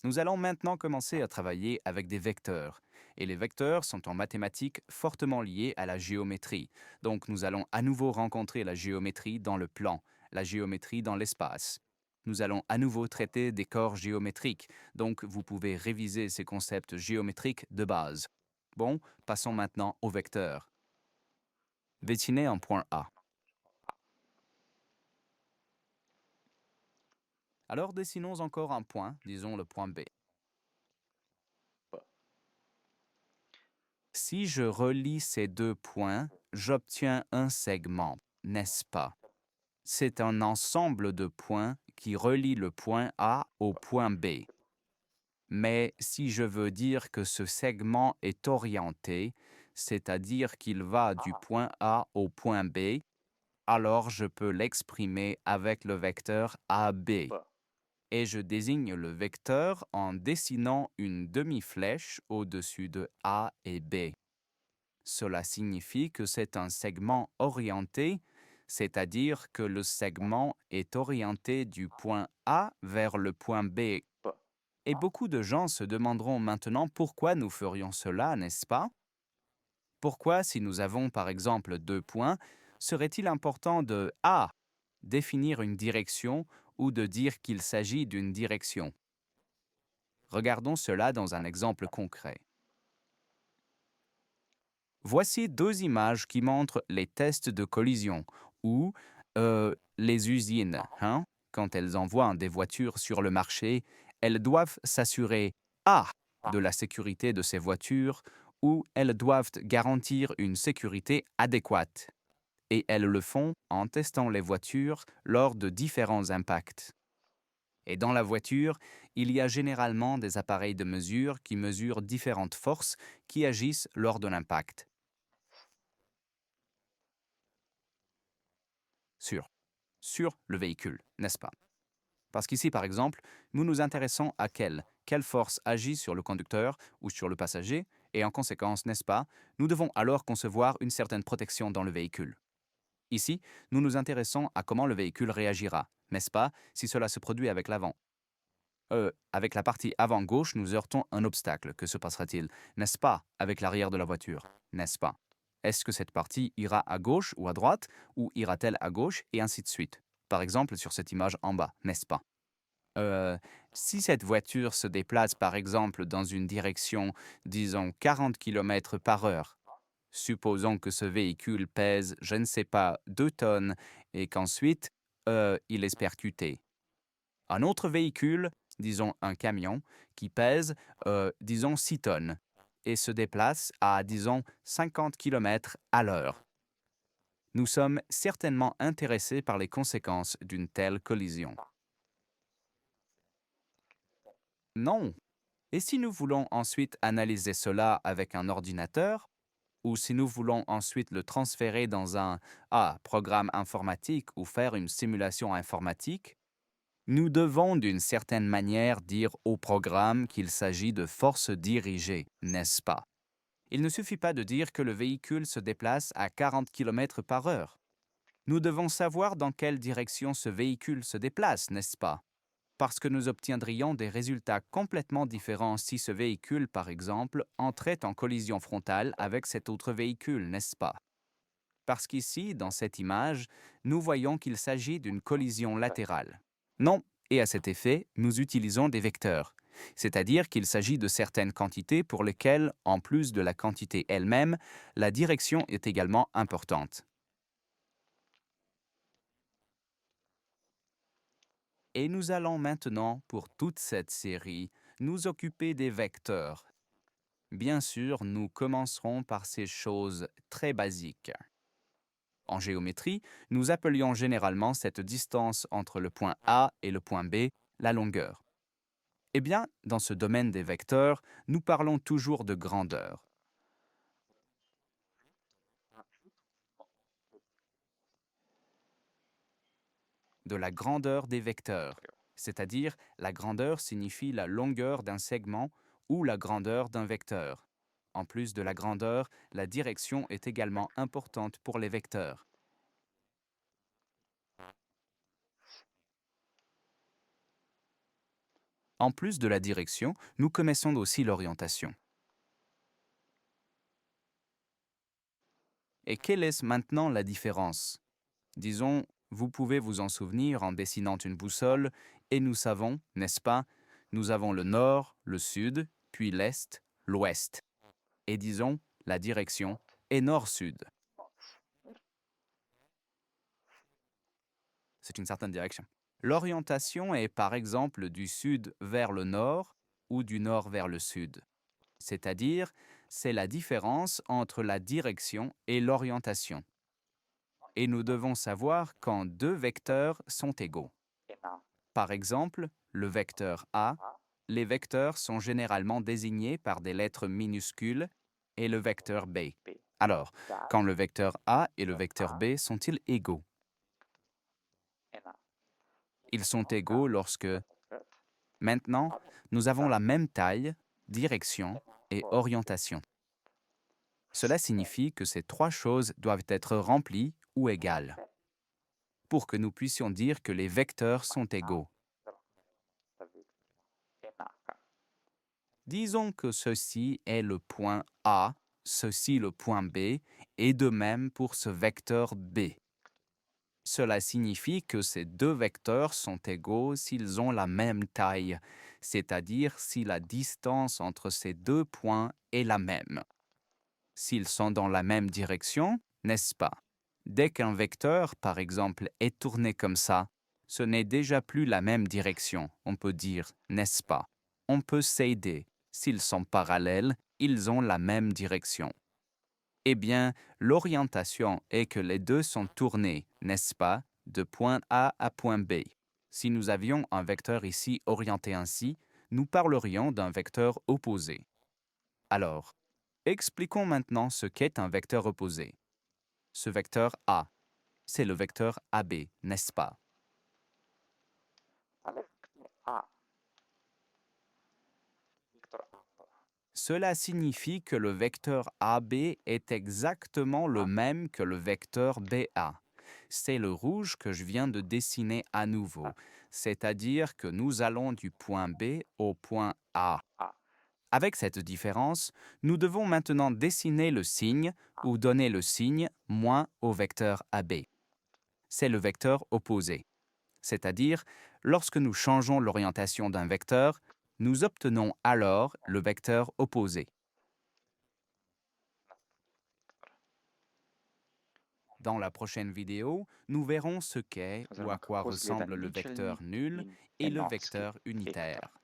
Nous allons maintenant commencer à travailler avec des vecteurs. Et les vecteurs sont en mathématiques fortement liés à la géométrie. Donc nous allons à nouveau rencontrer la géométrie dans le plan, la géométrie dans l'espace. Nous allons à nouveau traiter des corps géométriques, donc vous pouvez réviser ces concepts géométriques de base. Bon, passons maintenant aux vecteurs. Dessinez un point A. Alors dessinons encore un point, disons le point B. Si je relie ces deux points, j'obtiens un segment, n'est-ce pas? C'est un ensemble de points qui relie le point A au point B. Mais si je veux dire que ce segment est orienté, c'est-à-dire qu'il va du point A au point B, alors je peux l'exprimer avec le vecteur AB. Et je désigne le vecteur en dessinant une demi-flèche au-dessus de A et B. Cela signifie que c'est un segment orienté, c'est-à-dire que le segment est orienté du point A vers le point B. Et beaucoup de gens se demanderont maintenant pourquoi nous ferions cela, n'est-ce pas? Pourquoi, si nous avons par exemple deux points, serait-il important de A. Définir une direction ou de dire qu'il s'agit d'une direction? Regardons cela dans un exemple concret. Voici deux images qui montrent les tests de collision ou les usines. Quand elles envoient des voitures sur le marché, elles doivent s'assurer A. De la sécurité de ces voitures ou elles doivent garantir une sécurité adéquate. Et elles le font en testant les voitures lors de différents impacts. Et dans la voiture, il y a généralement des appareils de mesure qui mesurent différentes forces qui agissent lors de l'impact. Sur le véhicule, n'est-ce pas? Parce qu'ici, par exemple, nous nous intéressons à quelle force agit sur le conducteur ou sur le passager, et en conséquence, n'est-ce pas, nous devons alors concevoir une certaine protection dans le véhicule. Ici, nous nous intéressons à comment le véhicule réagira, n'est-ce pas, si cela se produit avec l'avant. Avec la partie avant gauche, nous heurtons un obstacle. Que se passera-t-il, n'est-ce pas, avec l'arrière de la voiture, n'est-ce pas? Est-ce que cette partie ira à gauche ou à droite, ou ira-t-elle à gauche, et ainsi de suite? Par exemple, sur cette image en bas, n'est-ce pas? Si cette voiture se déplace, par exemple, dans une direction, disons, 40 km par heure, supposons que ce véhicule pèse, je ne sais pas, 2 tonnes, et qu'ensuite, il est percuté. Un autre véhicule, disons un camion, qui pèse, disons 6 tonnes, et se déplace à, disons, 50 km à l'heure. Nous sommes certainement intéressés par les conséquences d'une telle collision. Non. Et si nous voulons ensuite analyser cela avec un ordinateur, ou si nous voulons ensuite le transférer dans un programme informatique ou faire une simulation informatique, nous devons d'une certaine manière dire au programme qu'il s'agit de forces dirigées, n'est-ce pas? Il ne suffit pas de dire que le véhicule se déplace à 40 km par heure. Nous devons savoir dans quelle direction ce véhicule se déplace, n'est-ce pas? Parce que nous obtiendrions des résultats complètement différents si ce véhicule, par exemple, entrait en collision frontale avec cet autre véhicule, n'est-ce pas? Parce qu'ici, dans cette image, nous voyons qu'il s'agit d'une collision latérale. Non, et à cet effet, nous utilisons des vecteurs. C'est-à-dire qu'il s'agit de certaines quantités pour lesquelles, en plus de la quantité elle-même, la direction est également importante. Et nous allons maintenant, pour toute cette série, nous occuper des vecteurs. Bien sûr, nous commencerons par ces choses très basiques. En géométrie, nous appelions généralement cette distance entre le point A et le point B la longueur. Eh bien, dans ce domaine des vecteurs, nous parlons toujours de grandeur. De la grandeur des vecteurs, c'est-à-dire la grandeur signifie la longueur d'un segment ou la grandeur d'un vecteur. En plus de la grandeur, la direction est également importante pour les vecteurs. En plus de la direction, nous connaissons aussi l'orientation. Et quelle est maintenant la différence? Disons, vous pouvez vous en souvenir en dessinant une boussole, et nous savons, n'est-ce pas, nous avons le nord, le sud, puis l'est, l'ouest. Et disons, la direction est nord-sud. C'est une certaine direction. L'orientation est par exemple du sud vers le nord ou du nord vers le sud. C'est-à-dire, c'est la différence entre la direction et l'orientation. Et nous devons savoir quand deux vecteurs sont égaux. Par exemple, le vecteur A, les vecteurs sont généralement désignés par des lettres minuscules, et le vecteur B. Alors, quand le vecteur A et le vecteur B sont-ils égaux? Ils sont égaux lorsque, maintenant, nous avons la même taille, direction et orientation. Cela signifie que ces trois choses doivent être remplies ou égales, pour que nous puissions dire que les vecteurs sont égaux. Disons que ceci est le point A, ceci le point B, et de même pour ce vecteur B. Cela signifie que ces deux vecteurs sont égaux s'ils ont la même taille, c'est-à-dire si la distance entre ces deux points est la même. S'ils sont dans la même direction, n'est-ce pas? Dès qu'un vecteur, par exemple, est tourné comme ça, ce n'est déjà plus la même direction, on peut dire, n'est-ce pas? On peut s'aider. S'ils sont parallèles, ils ont la même direction. Eh bien, l'orientation est que les deux sont tournés, n'est-ce pas, de point A à point B. Si nous avions un vecteur ici orienté ainsi, nous parlerions d'un vecteur opposé. Alors, expliquons maintenant ce qu'est un vecteur opposé. Ce vecteur A, c'est le vecteur AB, n'est-ce pas? Cela signifie que le vecteur AB est exactement le même que le vecteur BA. C'est le rouge que je viens de dessiner à nouveau, c'est-à-dire que nous allons du point B au point A. Avec cette différence, nous devons maintenant dessiner le signe ou donner le signe moins au vecteur AB. C'est le vecteur opposé. C'est-à-dire, lorsque nous changeons l'orientation d'un vecteur, nous obtenons alors le vecteur opposé. Dans la prochaine vidéo, nous verrons ce qu'est ou à quoi ressemble le vecteur nul et le vecteur unitaire.